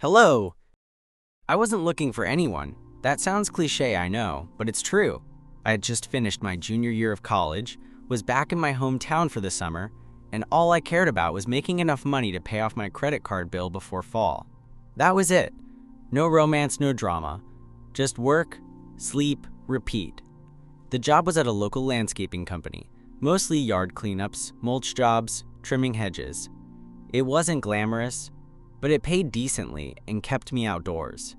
Hello! I wasn't looking for anyone. That sounds cliche, I know, but it's true. I had just finished my junior year of college, was back in my hometown for the summer, and all I cared about was making enough money to pay off my credit card bill before fall. That was it. No romance, no drama. Just work, sleep, repeat. The job was at a local landscaping company, mostly yard cleanups, mulch jobs, trimming hedges. It wasn't glamorous, but it paid decently and kept me outdoors.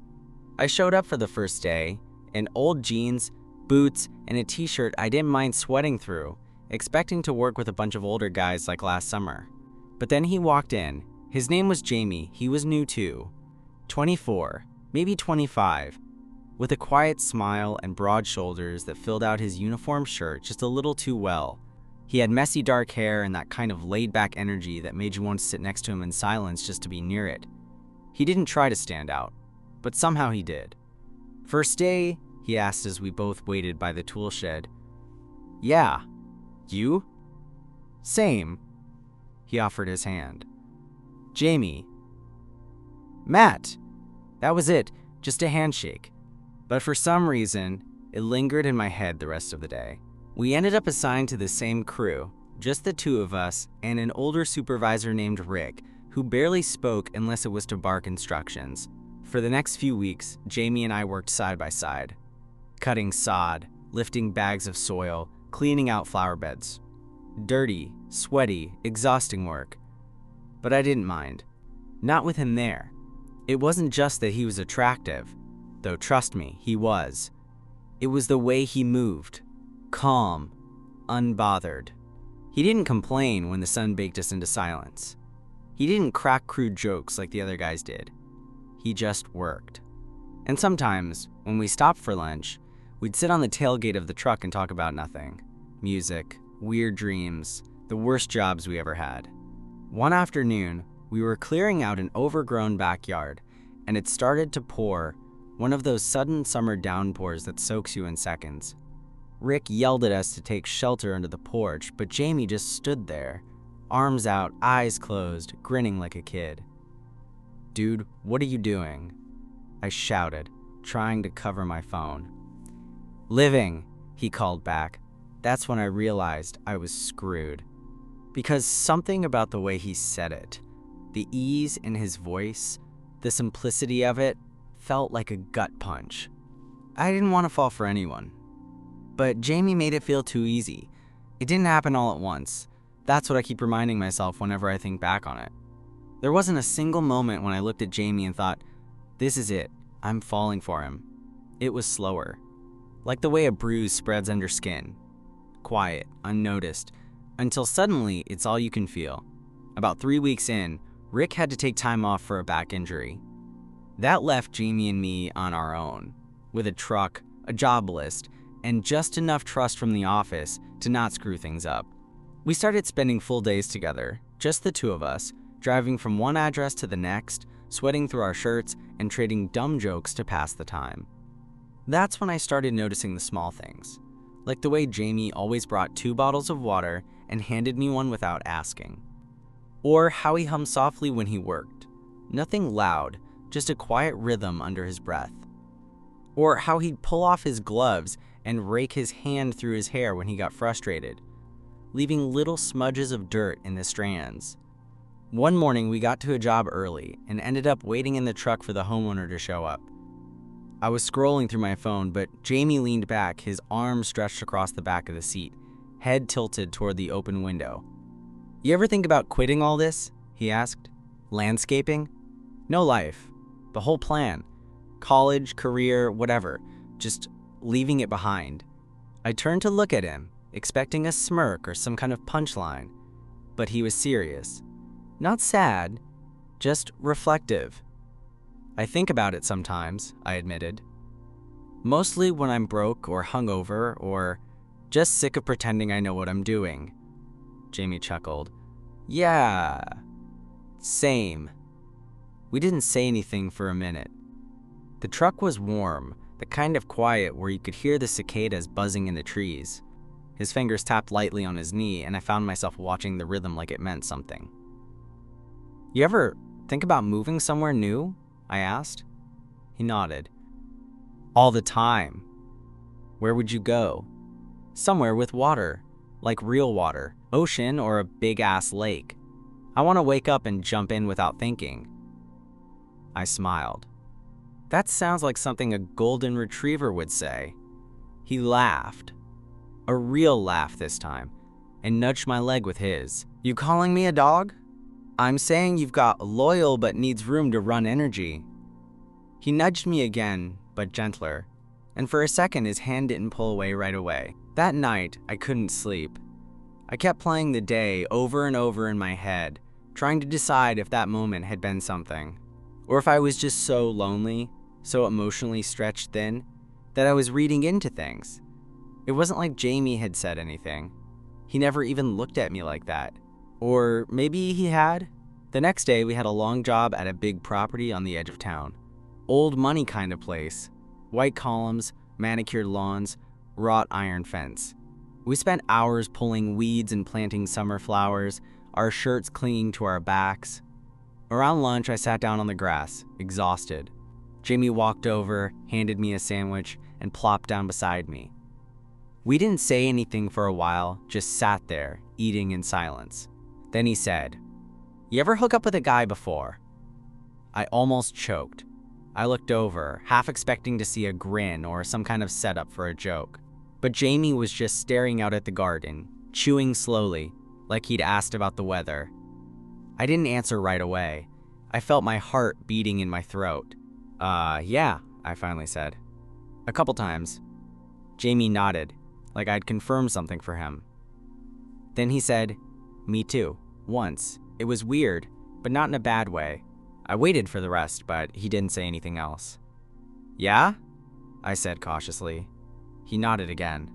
I showed up for the first day in old jeans, boots, and a t-shirt I didn't mind sweating through, expecting to work with a bunch of older guys like last summer. But then he walked in. His name was Jamie. He was new too. 24, maybe 25, with a quiet smile and broad shoulders that filled out his uniform shirt just a little too well. He had messy dark hair and that kind of laid-back energy that made you want to sit next to him in silence just to be near it. He didn't try to stand out, but somehow he did. "First day?" he asked as we both waited by the tool shed. "Yeah. You?" "Same." He offered his hand. "Jamie." "Matt." That was it, just a handshake. But for some reason, it lingered in my head the rest of the day. We ended up assigned to the same crew, just the two of us, and an older supervisor named Rick, who barely spoke unless it was to bark instructions. For the next few weeks, Jamie and I worked side by side, cutting sod, lifting bags of soil, cleaning out flower beds. Dirty, sweaty, exhausting work. But I didn't mind. Not with him there. It wasn't just that he was attractive, though trust me, he was. It was the way he moved. Calm, unbothered. He didn't complain when the sun baked us into silence. He didn't crack crude jokes like the other guys did. He just worked. And sometimes, when we stopped for lunch, we'd sit on the tailgate of the truck and talk about nothing. Music, weird dreams, the worst jobs we ever had. One afternoon, we were clearing out an overgrown backyard, and it started to pour, one of those sudden summer downpours that soaks you in seconds. Rick yelled at us to take shelter under the porch, but Jamie just stood there, arms out, eyes closed, grinning like a kid. "Dude, what are you doing?" I shouted, trying to cover my phone. "Living," he called back. That's when I realized I was screwed. Because something about the way he said it, the ease in his voice, the simplicity of it, felt like a gut punch. I didn't want to fall for anyone. But Jamie made it feel too easy. It didn't happen all at once. That's what I keep reminding myself whenever I think back on it. There wasn't a single moment when I looked at Jamie and thought, this is it, I'm falling for him. It was slower. Like the way a bruise spreads under skin. Quiet, unnoticed, until suddenly it's all you can feel. About 3 weeks in, Rick had to take time off for a back injury. That left Jamie and me on our own, with a truck, a job list, and just enough trust from the office to not screw things up. We started spending full days together, just the two of us, driving from one address to the next, sweating through our shirts, and trading dumb jokes to pass the time. That's when I started noticing the small things, like the way Jamie always brought 2 bottles of water and handed me one without asking. Or how he hummed softly when he worked. Nothing loud, just a quiet rhythm under his breath. Or how he'd pull off his gloves and rake his hand through his hair when he got frustrated, leaving little smudges of dirt in the strands. One morning we got to a job early and ended up waiting in the truck for the homeowner to show up. I was scrolling through my phone, but Jamie leaned back, his arms stretched across the back of the seat, head tilted toward the open window. "You ever think about quitting all this?" he asked. "Landscaping? No life. The whole plan. College, career, whatever. Just leaving it behind." I turned to look at him, expecting a smirk or some kind of punchline, but he was serious. Not sad, just reflective. "I think about it sometimes," I admitted. "Mostly when I'm broke or hungover or just sick of pretending I know what I'm doing." Jamie chuckled. "Yeah, same." We didn't say anything for a minute. The truck was warm, the kind of quiet where you could hear the cicadas buzzing in the trees. His fingers tapped lightly on his knee, and I found myself watching the rhythm like it meant something. "You ever think about moving somewhere new? I asked. He nodded. All the time. Where would you go? Somewhere with water, like real water, ocean or a big-ass lake. I want to wake up and jump in without thinking. I smiled. That sounds like something a golden retriever would say. He laughed, a real laugh this time, and nudged my leg with his. You calling me a dog? I'm saying you've got loyal but needs room to run energy. He nudged me again, but gentler, and for a second his hand didn't pull away right away. That night, I couldn't sleep. I kept playing the day over and over in my head, trying to decide if that moment had been something, or if I was just so lonely, so emotionally stretched thin, that I was reading into things. It wasn't like Jamie had said anything. He never even looked at me like that. Or maybe he had. The next day, we had a long job at a big property on the edge of town. Old money kind of place. White columns, manicured lawns, wrought iron fence. We spent hours pulling weeds and planting summer flowers, our shirts clinging to our backs. Around lunch, I sat down on the grass, exhausted. Jamie walked over, handed me a sandwich, and plopped down beside me. We didn't say anything for a while, just sat there, eating in silence. Then he said, "You ever hook up with a guy before?" I almost choked. I looked over, half expecting to see a grin or some kind of setup for a joke. But Jamie was just staring out at the garden, chewing slowly, like he'd asked about the weather. I didn't answer right away. I felt my heart beating in my throat. Yeah, I finally said. A couple times. Jamie nodded, like I'd confirmed something for him. Then he said, "Me too, once. It was weird, but not in a bad way." I waited for the rest, but he didn't say anything else. "Yeah?" I said cautiously. He nodded again.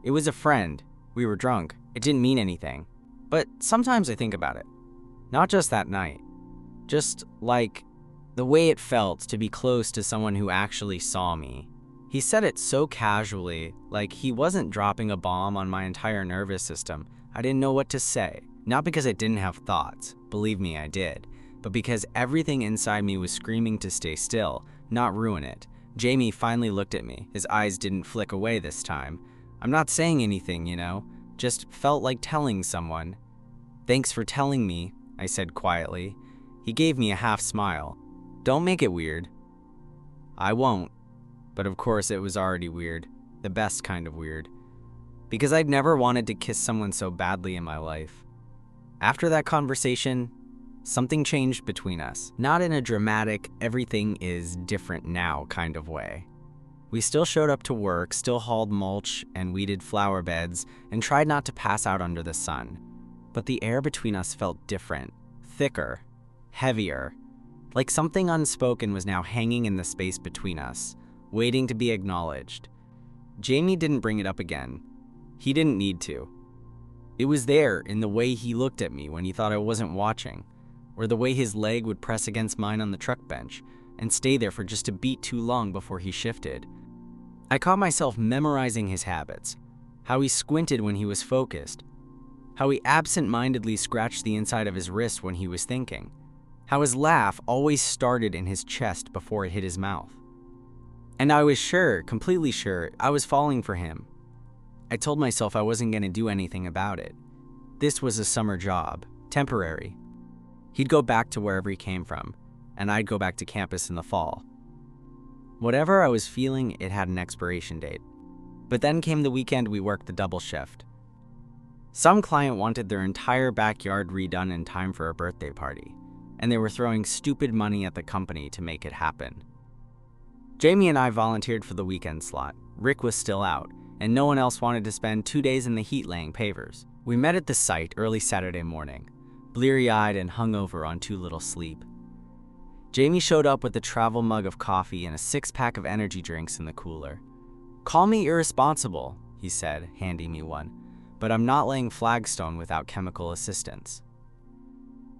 "It was a friend. We were drunk. It didn't mean anything. But sometimes I think about it. Not just that night. Just like the way it felt to be close to someone who actually saw me." He said it so casually, like he wasn't dropping a bomb on my entire nervous system. I didn't know what to say. Not because I didn't have thoughts. Believe me, I did. But because everything inside me was screaming to stay still, not ruin it. Jamie finally looked at me. His eyes didn't flick away this time. I'm not saying anything, just felt like telling someone. "Thanks for telling me," I said quietly. He gave me a half smile. "Don't make it weird." I won't. But of course it was already weird. The best kind of weird. Because I'd never wanted to kiss someone so badly in my life. After that conversation, something changed between us. Not in a dramatic, everything is different now kind of way. We still showed up to work, still hauled mulch and weeded flower beds, and tried not to pass out under the sun. But the air between us felt different, thicker, heavier, like something unspoken was now hanging in the space between us, waiting to be acknowledged. Jamie didn't bring it up again. He didn't need to. It was there in the way he looked at me when he thought I wasn't watching, or the way his leg would press against mine on the truck bench and stay there for just a beat too long before he shifted. I caught myself memorizing his habits, how he squinted when he was focused, how he absent-mindedly scratched the inside of his wrist when he was thinking, how his laugh always started in his chest before it hit his mouth. And I was sure, completely sure, I was falling for him. I told myself I wasn't going to do anything about it. This was a summer job, temporary. He'd go back to wherever he came from, and I'd go back to campus in the fall. Whatever I was feeling, it had an expiration date. But then came the weekend we worked the double shift. Some client wanted their entire backyard redone in time for a birthday party, and they were throwing stupid money at the company to make it happen. Jamie and I volunteered for the weekend slot. Rick was still out, and no one else wanted to spend 2 days in the heat laying pavers. We met at the site early Saturday morning, bleary-eyed and hungover on too little sleep. Jamie showed up with a travel mug of coffee and a 6-pack of energy drinks in the cooler. "Call me irresponsible," he said, handing me one, "but I'm not laying flagstone without chemical assistance."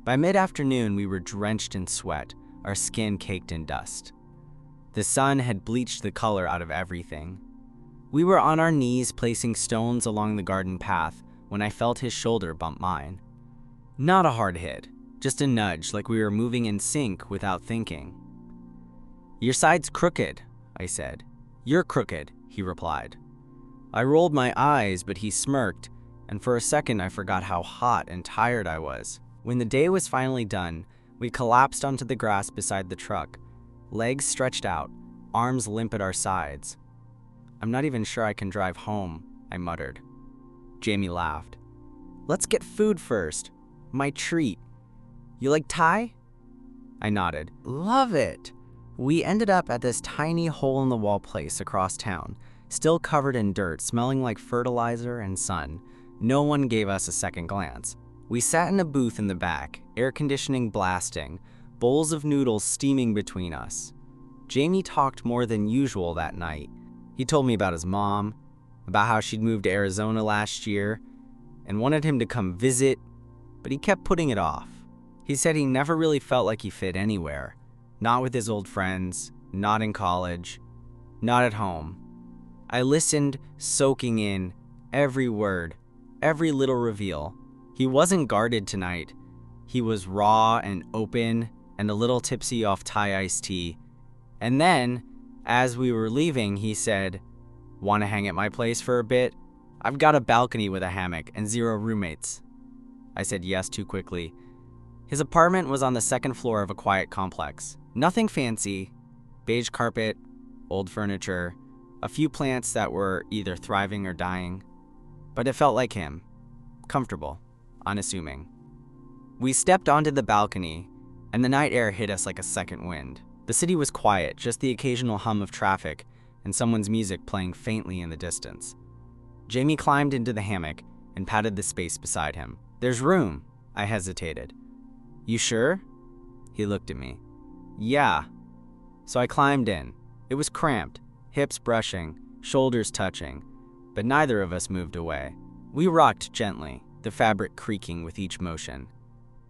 By mid-afternoon, we were drenched in sweat, our skin caked in dust. The sun had bleached the color out of everything. We were on our knees placing stones along the garden path when I felt his shoulder bump mine. Not a hard hit, just a nudge like we were moving in sync without thinking. "Your side's crooked," I said. "You're crooked," he replied. I rolled my eyes, but he smirked, and for a second I forgot how hot and tired I was. When the day was finally done, we collapsed onto the grass beside the truck, legs stretched out, arms limp at our sides. "I'm not even sure I can drive home," I muttered. Jamie laughed. "Let's get food first. My treat. You like Thai?" I nodded. "Love it." We ended up at this tiny hole-in-the-wall place across town, still covered in dirt, smelling like fertilizer and sun. No one gave us a second glance. We sat in a booth in the back, air conditioning blasting, bowls of noodles steaming between us. Jamie talked more than usual that night. He told me about his mom, about how she'd moved to Arizona last year, and wanted him to come visit, but he kept putting it off. He said he never really felt like he fit anywhere. Not with his old friends, not in college, not at home. I listened, soaking in every word, every little reveal. He wasn't guarded tonight. He was raw and open and a little tipsy off Thai iced tea. And then, as we were leaving, he said, "Want to hang at my place for a bit? I've got a balcony with a hammock and 0 roommates." I said yes too quickly. His apartment was on the second floor of a quiet complex. Nothing fancy, beige carpet, old furniture, a few plants that were either thriving or dying. But it felt like him, comfortable, unassuming. We stepped onto the balcony, and the night air hit us like a second wind. The city was quiet, just the occasional hum of traffic and someone's music playing faintly in the distance. Jamie climbed into the hammock and patted the space beside him. "There's room," I hesitated. "You sure?" He looked at me. "Yeah." So I climbed in. It was cramped, hips brushing, shoulders touching, but neither of us moved away. We rocked gently, the fabric creaking with each motion.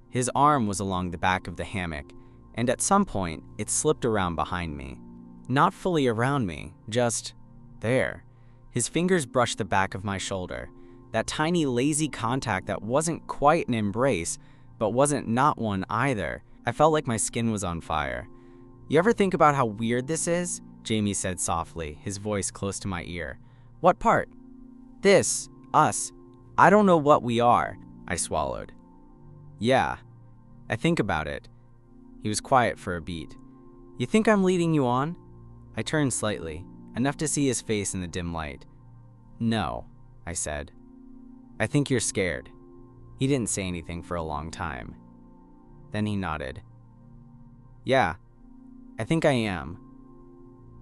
His arm was along the back of the hammock, and at some point, it slipped around behind me. Not fully around me, just there. His fingers brushed the back of my shoulder, that tiny lazy contact that wasn't quite an embrace, but wasn't not one either. I felt like my skin was on fire. "You ever think about how weird this is?" Jamie said softly, his voice close to my ear. "What part?" "This, us. I don't know what we are," I swallowed. "Yeah, I think about it." He was quiet for a beat. "You think I'm leading you on?" I turned slightly, enough to see his face in the dim light. "No," I said. "I think you're scared." He didn't say anything for a long time. Then he nodded. "Yeah, I think I am."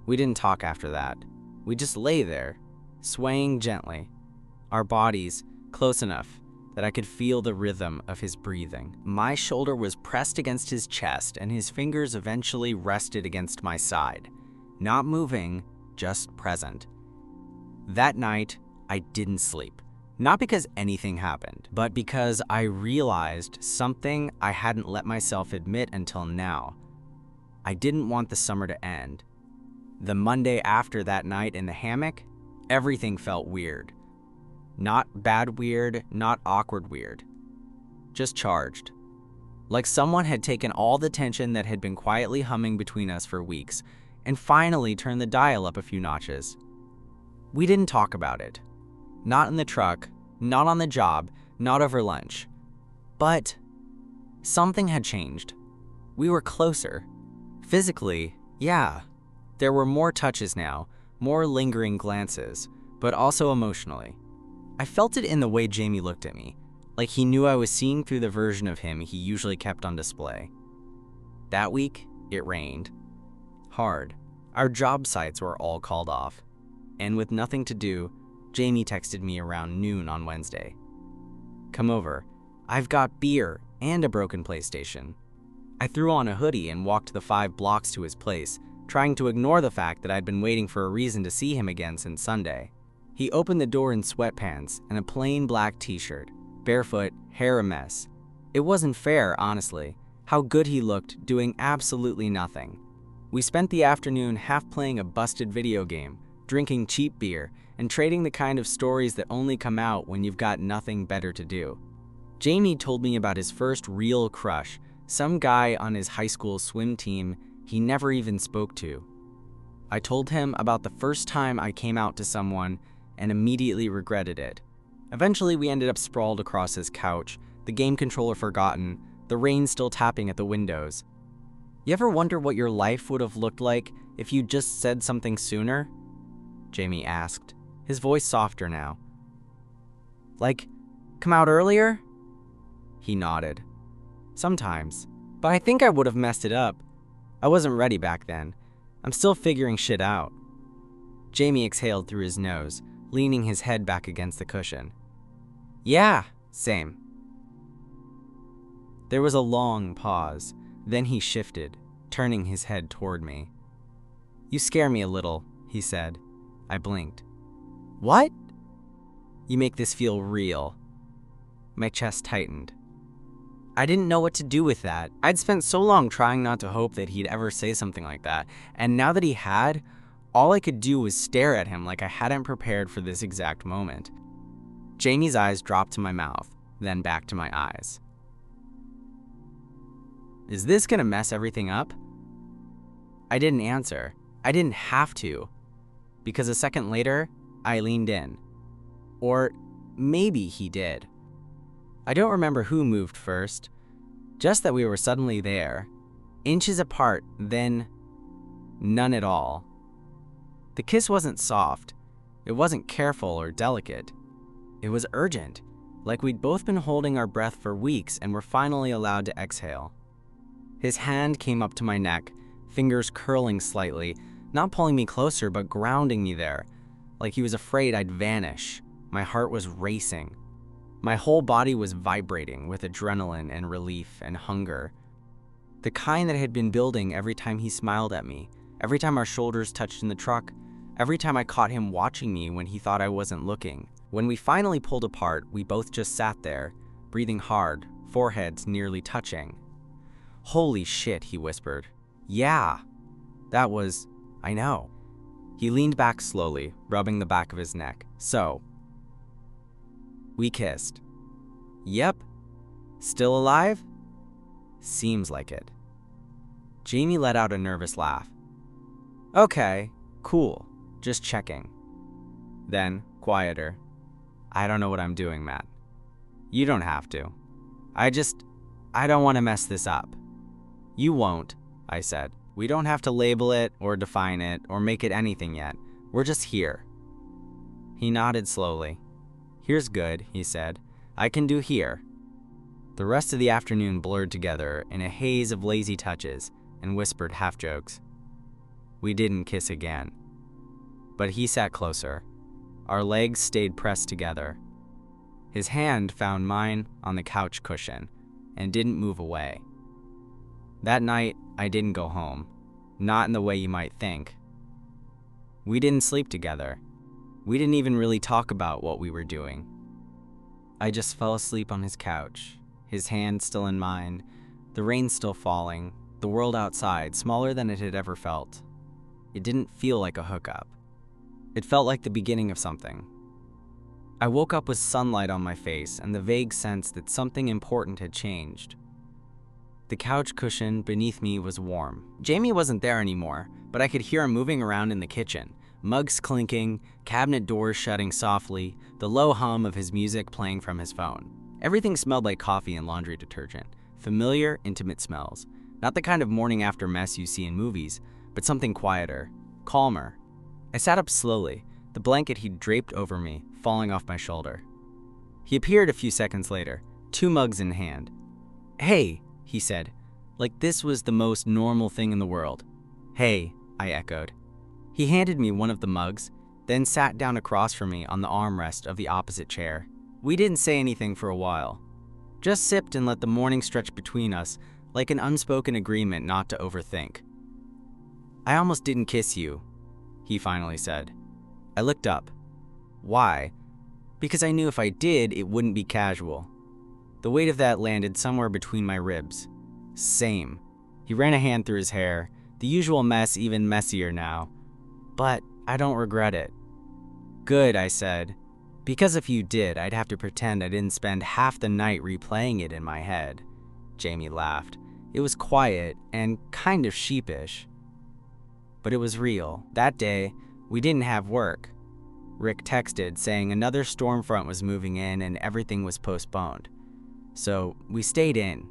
We didn't talk after that. We just lay there, swaying gently, our bodies close enough that I could feel the rhythm of his breathing. My shoulder was pressed against his chest, and his fingers eventually rested against my side. Not moving, just present. That night, I didn't sleep. Not because anything happened, but because I realized something I hadn't let myself admit until now. I didn't want the summer to end. The Monday after that night in the hammock, everything felt weird. Not bad weird, not awkward weird. Just charged. Like someone had taken all the tension that had been quietly humming between us for weeks and finally turned the dial up a few notches. We didn't talk about it. Not in the truck, not on the job, not over lunch. But something had changed. We were closer. Physically, yeah. There were more touches now, more lingering glances, but also emotionally. I felt it in the way Jamie looked at me, like he knew I was seeing through the version of him he usually kept on display. That week, it rained. Hard. Our job sites were all called off. And with nothing to do, Jamie texted me around noon on Wednesday. "Come over. I've got beer and a broken PlayStation." I threw on a hoodie and walked the 5 blocks to his place, trying to ignore the fact that I'd been waiting for a reason to see him again since Sunday. He opened the door in sweatpants and a plain black t-shirt, barefoot, hair a mess. It wasn't fair, honestly, how good he looked doing absolutely nothing. We spent the afternoon half playing a busted video game, drinking cheap beer, and trading the kind of stories that only come out when you've got nothing better to do. Jamie told me about his first real crush, some guy on his high school swim team he never even spoke to. I told him about the first time I came out to someone and immediately regretted it. Eventually, we ended up sprawled across his couch, the game controller forgotten, the rain still tapping at the windows. You ever wonder what your life would have looked like if you just said something sooner? Jamie asked, his voice softer now. Like, come out earlier? He nodded. Sometimes, but I think I would have messed it up. I wasn't ready back then. I'm still figuring shit out. Jamie exhaled through his nose, leaning his head back against the cushion. Yeah, same. There was a long pause. Then he shifted, turning his head toward me. You scare me a little, he said. I blinked. What? You make this feel real. My chest tightened. I didn't know what to do with that. I'd spent so long trying not to hope that he'd ever say something like that, and now that he had, all I could do was stare at him like I hadn't prepared for this exact moment. Jamie's eyes dropped to my mouth, then back to my eyes. Is this gonna mess everything up? I didn't answer. I didn't have to. Because a second later, I leaned in. Or maybe he did. I don't remember who moved first, just that we were suddenly there, inches apart, then none at all. The kiss wasn't soft. It wasn't careful or delicate. It was urgent, like we'd both been holding our breath for weeks and were finally allowed to exhale. His hand came up to my neck, fingers curling slightly, not pulling me closer but grounding me there, like he was afraid I'd vanish. My heart was racing. My whole body was vibrating with adrenaline and relief and hunger. The kind that had been building every time he smiled at me, every time our shoulders touched in the truck, every time I caught him watching me when he thought I wasn't looking. When we finally pulled apart, we both just sat there, breathing hard, foreheads nearly touching. Holy shit, he whispered. Yeah, that was, I know. He leaned back slowly, rubbing the back of his neck. So, we kissed. Yep. Still alive? Seems like it. Jamie let out a nervous laugh. Okay, cool. Just checking. Then, quieter. I don't know what I'm doing, Matt. You don't have to. I don't want to mess this up. You won't, I said. We don't have to label it or define it or make it anything yet. We're just here. He nodded slowly. Here's good, he said. I can do here. The rest of the afternoon blurred together in a haze of lazy touches and whispered half-jokes. We didn't kiss again. But he sat closer. Our legs stayed pressed together. His hand found mine on the couch cushion and didn't move away. That night, I didn't go home. Not in the way you might think. We didn't sleep together. We didn't even really talk about what we were doing. I just fell asleep on his couch, his hand still in mine, the rain still falling, the world outside smaller than it had ever felt. It didn't feel like a hookup. It felt like the beginning of something. I woke up with sunlight on my face and the vague sense that something important had changed. The couch cushion beneath me was warm. Jamie wasn't there anymore, but I could hear him moving around in the kitchen. Mugs clinking, cabinet doors shutting softly, the low hum of his music playing from his phone. Everything smelled like coffee and laundry detergent. Familiar, intimate smells. Not the kind of morning after mess you see in movies, but something quieter, calmer. I sat up slowly, the blanket he'd draped over me falling off my shoulder. He appeared a few seconds later, 2 mugs in hand. Hey, he said, like this was the most normal thing in the world. Hey, I echoed. He handed me one of the mugs, then sat down across from me on the armrest of the opposite chair. We didn't say anything for a while. Just sipped and let the morning stretch between us like an unspoken agreement not to overthink. I almost didn't kiss you, he finally said. I looked up. Why? Because I knew if I did, it wouldn't be casual. The weight of that landed somewhere between my ribs. Same. He ran a hand through his hair, the usual mess even messier now. But I don't regret it. Good, I said. Because if you did, I'd have to pretend I didn't spend half the night replaying it in my head. Jamie laughed, It was quiet and kind of sheepish, but it was real. That day, we didn't have work. Rick texted saying another storm front was moving in and everything was postponed. So we stayed in,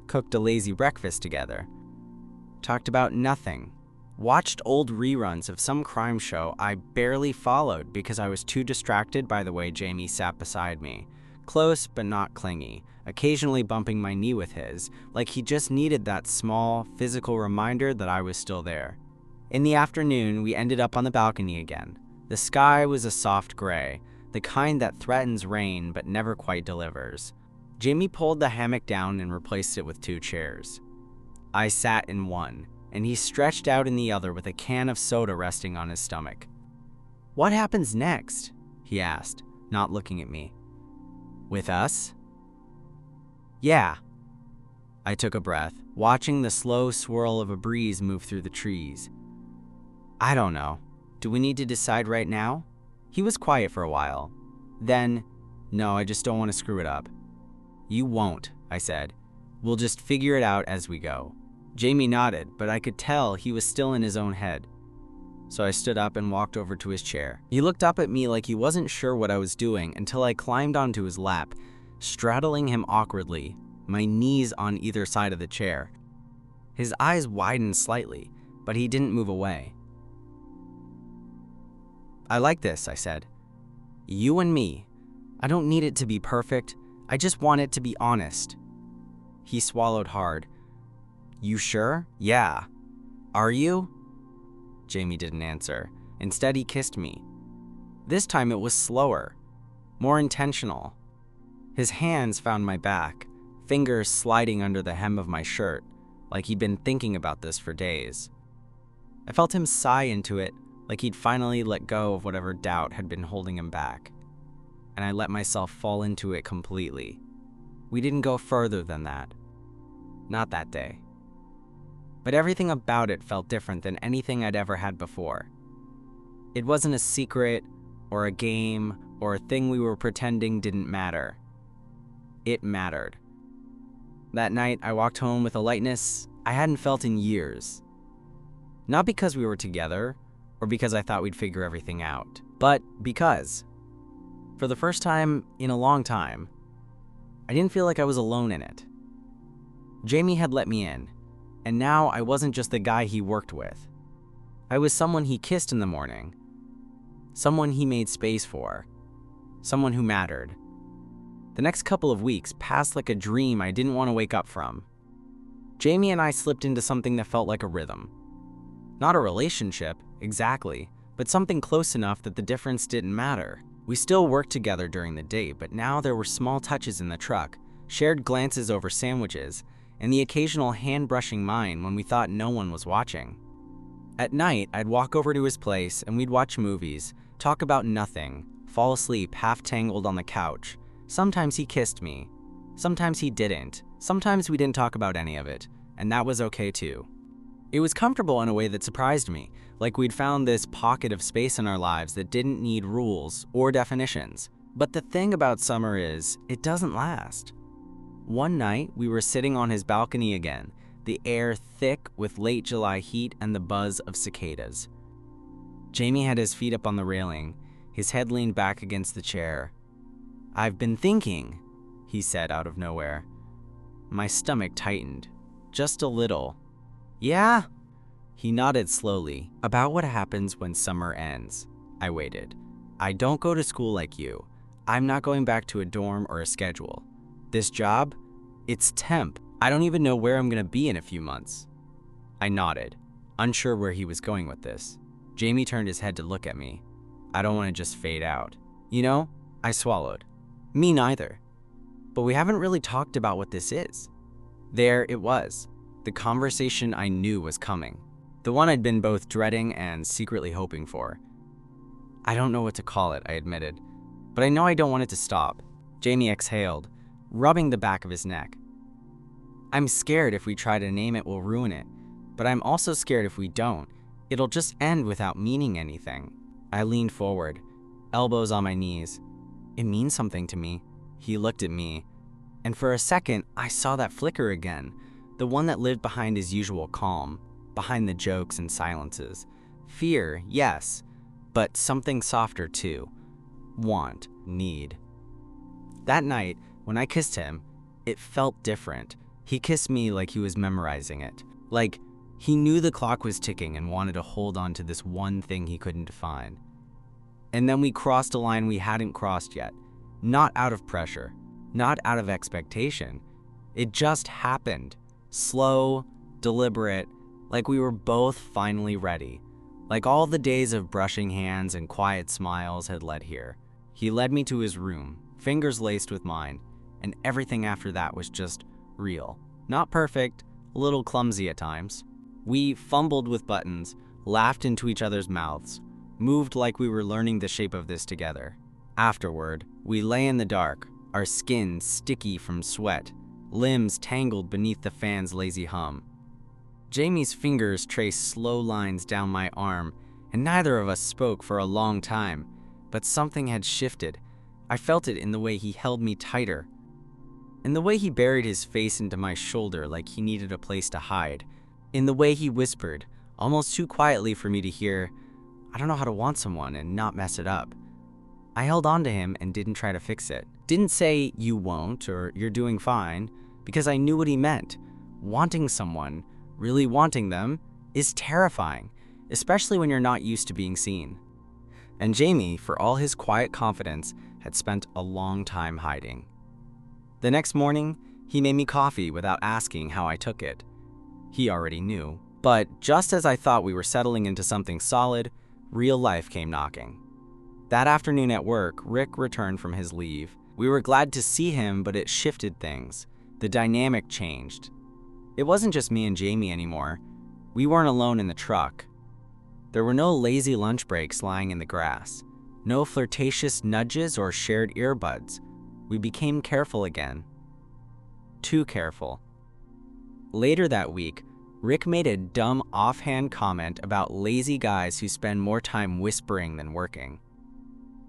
cooked a lazy breakfast together, talked about nothing, watched old reruns of some crime show I barely followed because I was too distracted by the way Jamie sat beside me, close but not clingy, occasionally bumping my knee with his, like he just needed that small, physical reminder that I was still there. In the afternoon, we ended up on the balcony again. The sky was a soft gray, the kind that threatens rain but never quite delivers. Jamie pulled the hammock down and replaced it with 2 chairs. I sat in one, and he stretched out in the other with a can of soda resting on his stomach. "What happens next?" he asked, not looking at me. "With us?" "Yeah." I took a breath, watching the slow swirl of a breeze move through the trees. "I don't know. Do we need to decide right now?" He was quiet for a while. Then, "No, I just don't want to screw it up." "You won't," I said. "We'll just figure it out as we go." Jamie nodded, but I could tell he was still in his own head. So I stood up and walked over to his chair. He looked up at me like he wasn't sure what I was doing until I climbed onto his lap, straddling him awkwardly, my knees on either side of the chair. His eyes widened slightly, but he didn't move away. "I like this," I said. "You and me. I don't need it to be perfect. I just want it to be honest." He swallowed hard. "You sure?" "Yeah." "Are you?" Jamie didn't answer. Instead, he kissed me. This time it was slower, more intentional. His hands found my back, fingers sliding under the hem of my shirt, like he'd been thinking about this for days. I felt him sigh into it, like he'd finally let go of whatever doubt had been holding him back. And I let myself fall into it completely. We didn't go further than that. Not that day. But everything about it felt different than anything I'd ever had before. It wasn't a secret, or a game, or a thing we were pretending didn't matter. It mattered. That night, I walked home with a lightness I hadn't felt in years. Not because we were together, or because I thought we'd figure everything out, but because, for the first time in a long time, I didn't feel like I was alone in it. Jamie had let me in, and now I wasn't just the guy he worked with. I was someone he kissed in the morning, someone he made space for, someone who mattered. The next couple of weeks passed like a dream I didn't want to wake up from. Jamie and I slipped into something that felt like a rhythm. Not a relationship, exactly, but something close enough that the difference didn't matter. We still worked together during the day, but now there were small touches in the truck, shared glances over sandwiches, and the occasional hand brushing mine when we thought no one was watching. At night, I'd walk over to his place and we'd watch movies, talk about nothing, fall asleep half tangled on the couch. Sometimes he kissed me. Sometimes he didn't. Sometimes we didn't talk about any of it, and that was okay too. It was comfortable in a way that surprised me, like we'd found this pocket of space in our lives that didn't need rules or definitions. But the thing about summer is, it doesn't last. One night, we were sitting on his balcony again, the air thick with late July heat and the buzz of cicadas. Jamie had his feet up on the railing, his head leaned back against the chair. "I've been thinking," he said out of nowhere. My stomach tightened, just a little. "Yeah?" He nodded slowly. "About what happens when summer ends." I waited. "I don't go to school like you. I'm not going back to a dorm or a schedule. This job? It's temp. I don't even know where I'm gonna be in a few months." I nodded, unsure where he was going with this. Jamie turned his head to look at me. "I don't want to just fade out." "You know," I swallowed. "Me neither. But we haven't really talked about what this is." There it was, the conversation I knew was coming. The one I'd been both dreading and secretly hoping for. "I don't know what to call it," I admitted, "but I know I don't want it to stop." Jamie exhaled, rubbing the back of his neck. "I'm scared if we try to name it, we'll ruin it. But I'm also scared if we don't, it'll just end without meaning anything." I leaned forward, elbows on my knees. "It means something to me." He looked at me, and for a second, I saw that flicker again, The one that lived behind his usual calm, behind the jokes and silences. Fear, yes, but something softer too. Want, need. That night, when I kissed him, it felt different. He kissed me like he was memorizing it. Like he knew the clock was ticking and wanted to hold on to this one thing he couldn't define. And then we crossed a line we hadn't crossed yet. Not out of pressure, not out of expectation. It just happened. Slow, deliberate, like we were both finally ready. Like all the days of brushing hands and quiet smiles had led here. He led me to his room, fingers laced with mine, and everything after that was just real. Not perfect, a little clumsy at times. We fumbled with buttons, laughed into each other's mouths, moved like we were learning the shape of this together. Afterward, we lay in the dark, our skin sticky from sweat, limbs tangled beneath the fan's lazy hum. Jamie's fingers traced slow lines down my arm, and neither of us spoke for a long time, but something had shifted. I felt it in the way he held me tighter, in the way he buried his face into my shoulder like he needed a place to hide, in the way he whispered, almost too quietly for me to hear, "I don't know how to want someone and not mess it up." I held on to him and didn't try to fix it. Didn't say, "You won't," or "You're doing fine," because I knew what he meant. Wanting someone, really wanting them, is terrifying, especially when you're not used to being seen. And Jamie, for all his quiet confidence, had spent a long time hiding. The next morning, he made me coffee without asking how I took it. He already knew. But just as I thought we were settling into something solid, real life came knocking. That afternoon at work, Rick returned from his leave. We were glad to see him, but it shifted things. The dynamic changed. It wasn't just me and Jamie anymore. We weren't alone in the truck. There were no lazy lunch breaks lying in the grass. No flirtatious nudges or shared earbuds. We became careful again. Too careful. Later that week, Rick made a dumb offhand comment about lazy guys who spend more time whispering than working.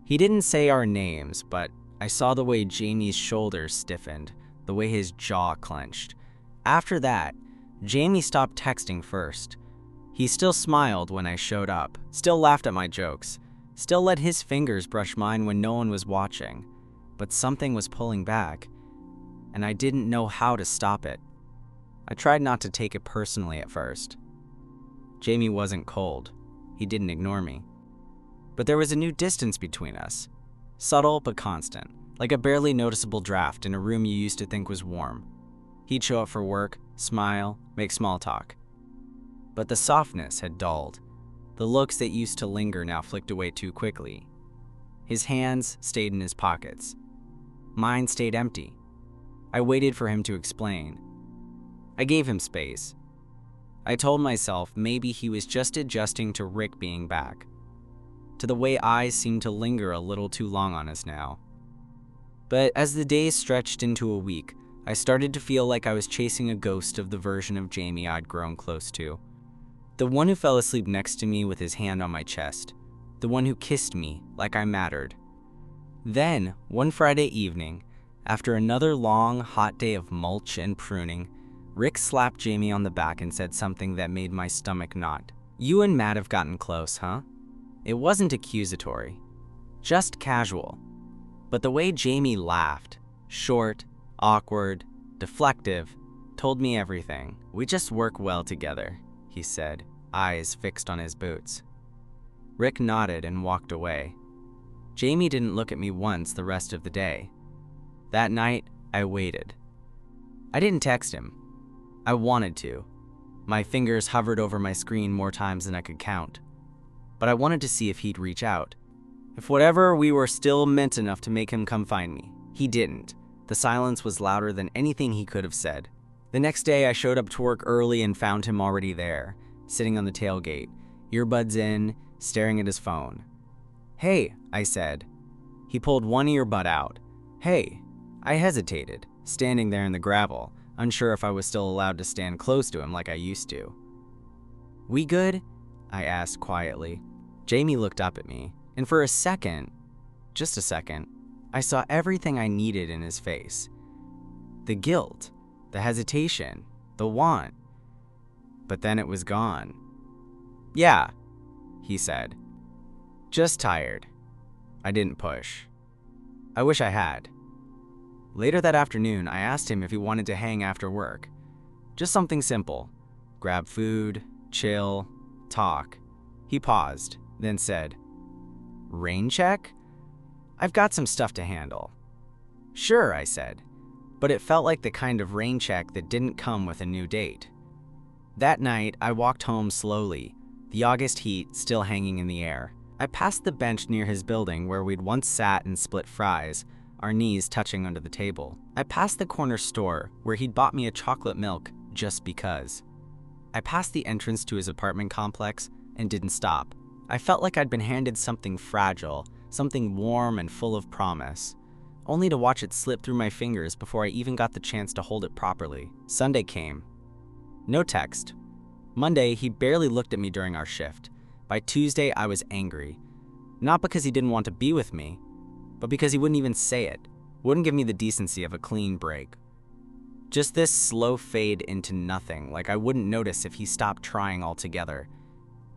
He didn't say our names, but I saw the way Jamie's shoulders stiffened, the way his jaw clenched. After that, Jamie stopped texting first. He still smiled when I showed up, still laughed at my jokes, still let his fingers brush mine when no one was watching. But something was pulling back, and I didn't know how to stop it. I tried not to take it personally at first. Jamie wasn't cold. He didn't ignore me. But there was a new distance between us. Subtle but constant, like a barely noticeable draft in a room you used to think was warm. He'd show up for work, smile, make small talk. But the softness had dulled. The looks that used to linger now flicked away too quickly. His hands stayed in his pockets. Mine stayed empty. I waited for him to explain. I gave him space. I told myself maybe he was just adjusting to Rick being back, to the way eyes seemed to linger a little too long on us now. But as the days stretched into a week, I started to feel like I was chasing a ghost of the version of Jamie I'd grown close to. The one who fell asleep next to me with his hand on my chest. The one who kissed me like I mattered. Then, one Friday evening, after another long, hot day of mulch and pruning, Rick slapped Jamie on the back and said something that made my stomach knot. "You and Matt have gotten close, huh?" It wasn't accusatory, just casual. But the way Jamie laughed, short, awkward, deflective, told me everything. "We just work well together," he said, eyes fixed on his boots. Rick nodded and walked away. Jamie didn't look at me once the rest of the day. That night, I waited. I didn't text him. I wanted to. My fingers hovered over my screen more times than I could count. But I wanted to see if he'd reach out. If whatever we were still meant enough to make him come find me. He didn't. The silence was louder than anything he could have said. The next day, I showed up to work early and found him already there, sitting on the tailgate, earbuds in, staring at his phone. "Hey," I said. He pulled one earbud out. "Hey." I hesitated, standing there in the gravel, unsure if I was still allowed to stand close to him like I used to. "We good?" I asked quietly. Jamie looked up at me, and for a second, just a second, I saw everything I needed in his face. The guilt, the hesitation, the want. But then it was gone. "Yeah," he said. "Just tired." I didn't push. I wish I had. Later that afternoon, I asked him if he wanted to hang after work. Just something simple. Grab food, chill, talk. He paused, then said, "Rain check? I've got some stuff to handle." "Sure," I said, but it felt like the kind of rain check that didn't come with a new date. That night, I walked home slowly, the August heat still hanging in the air. I passed the bench near his building where we'd once sat and split fries, our knees touching under the table. I passed the corner store where he'd bought me a chocolate milk just because. I passed the entrance to his apartment complex and didn't stop. I felt like I'd been handed something fragile, something warm and full of promise, only to watch it slip through my fingers before I even got the chance to hold it properly. Sunday came. No text. Monday, he barely looked at me during our shift. By Tuesday, I was angry. Not because he didn't want to be with me, but because he wouldn't even say it, wouldn't give me the decency of a clean break. Just this slow fade into nothing, like I wouldn't notice if he stopped trying altogether.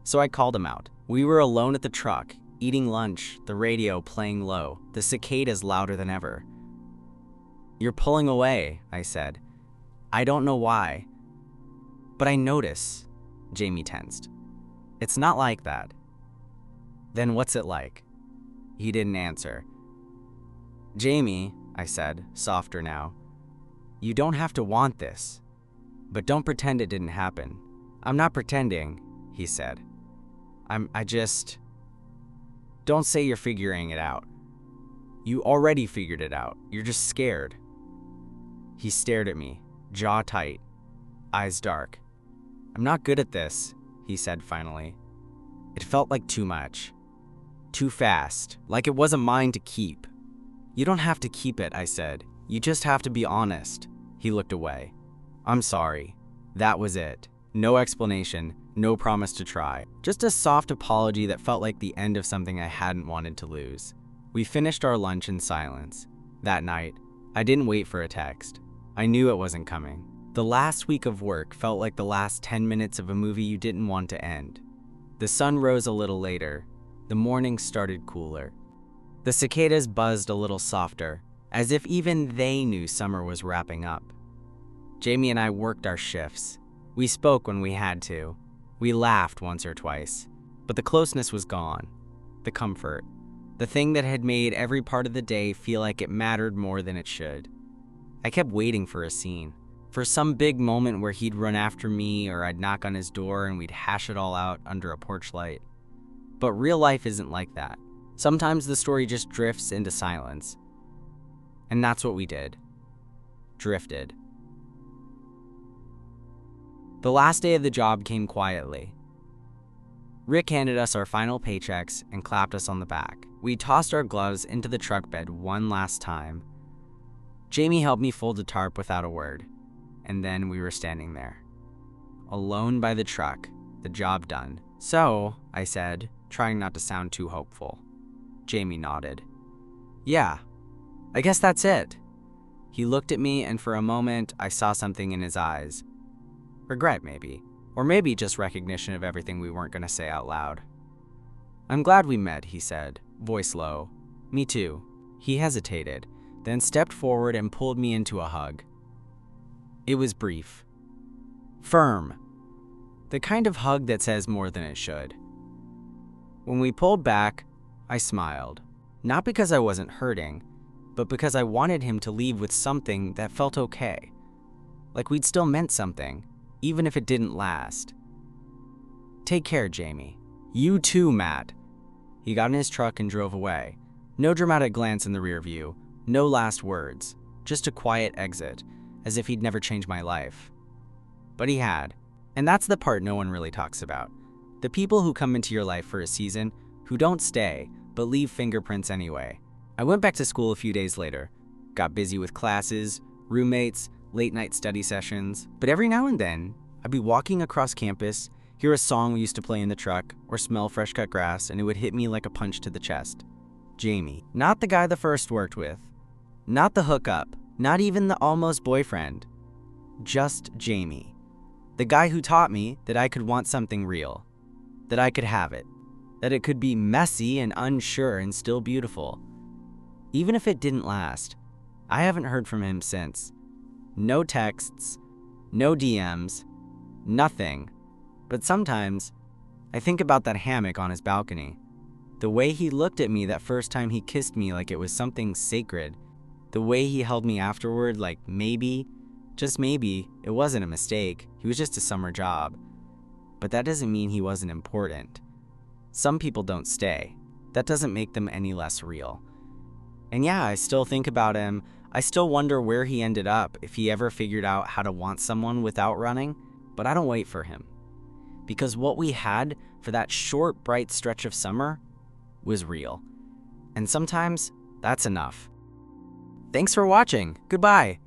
So I called him out. We were alone at the truck, eating lunch, the radio playing low, the cicadas louder than ever. "You're pulling away," I said. "I don't know why. But I notice." Jamie tensed. "It's not like that." "Then what's it like?" He didn't answer. "Jamie," I said, softer now, "you don't have to want this, but don't pretend it didn't happen." "I'm not pretending," he said. I just... Don't say you're figuring it out. You already figured it out. You're just scared." He stared at me, jaw tight, eyes dark. "I'm not good at this," he said finally. It felt like too much. Too fast, like it wasn't mine to keep. "You don't have to keep it," I said. "You just have to be honest." He looked away. "I'm sorry." That was it. No explanation, no promise to try. Just a soft apology that felt like the end of something I hadn't wanted to lose. We finished our lunch in silence. That night, I didn't wait for a text. I knew it wasn't coming. The last week of work felt like the last 10 minutes of a movie you didn't want to end. The sun rose a little later. The morning started cooler. The cicadas buzzed a little softer, as if even they knew summer was wrapping up. Jamie and I worked our shifts. We spoke when we had to. We laughed once or twice. But the closeness was gone. The comfort. The thing that had made every part of the day feel like it mattered more than it should. I kept waiting for a scene. For some big moment where he'd run after me or I'd knock on his door and we'd hash it all out under a porch light. But real life isn't like that. Sometimes the story just drifts into silence. And that's what we did. Drifted. The last day of the job came quietly. Rick handed us our final paychecks and clapped us on the back. We tossed our gloves into the truck bed one last time. Jamie helped me fold the tarp without a word. And then we were standing there. Alone by the truck, the job done. "So," I said, trying not to sound too hopeful. Jamie nodded. "Yeah, I guess that's it." He looked at me and for a moment I saw something in his eyes. Regret maybe, or maybe just recognition of everything we weren't going to say out loud. "I'm glad we met," he said, voice low. "Me too." He hesitated, then stepped forward and pulled me into a hug. It was brief. Firm. The kind of hug that says more than it should. When we pulled back, I smiled. Not because I wasn't hurting, but because I wanted him to leave with something that felt okay. Like we'd still meant something, even if it didn't last. "Take care, Jamie." "You too, Matt." He got in his truck and drove away. No dramatic glance in the rear view, no last words, just a quiet exit, as if he'd never changed my life. But he had. And that's the part no one really talks about. The people who come into your life for a season, who don't stay, but leave fingerprints anyway. I went back to school a few days later, got busy with classes, roommates, late-night study sessions, but every now and then, I'd be walking across campus, hear a song we used to play in the truck, or smell fresh-cut grass, and it would hit me like a punch to the chest. Jamie. Not the guy the first worked with. Not the hookup. Not even the almost boyfriend. Just Jamie. The guy who taught me that I could want something real, that I could have it, that it could be messy and unsure and still beautiful. Even if it didn't last, I haven't heard from him since. No texts, no DMs, nothing. But sometimes, I think about that hammock on his balcony. The way he looked at me that first time he kissed me like it was something sacred. The way he held me afterward like maybe, just maybe, it wasn't a mistake. He was just a summer job. But that doesn't mean he wasn't important. Some people don't stay. That doesn't make them any less real. And yeah, I still think about him. I still wonder where he ended up, if he ever figured out how to want someone without running. But I don't wait for him. Because what we had for that short, bright stretch of summer was real. And sometimes that's enough. Thanks for watching. Goodbye.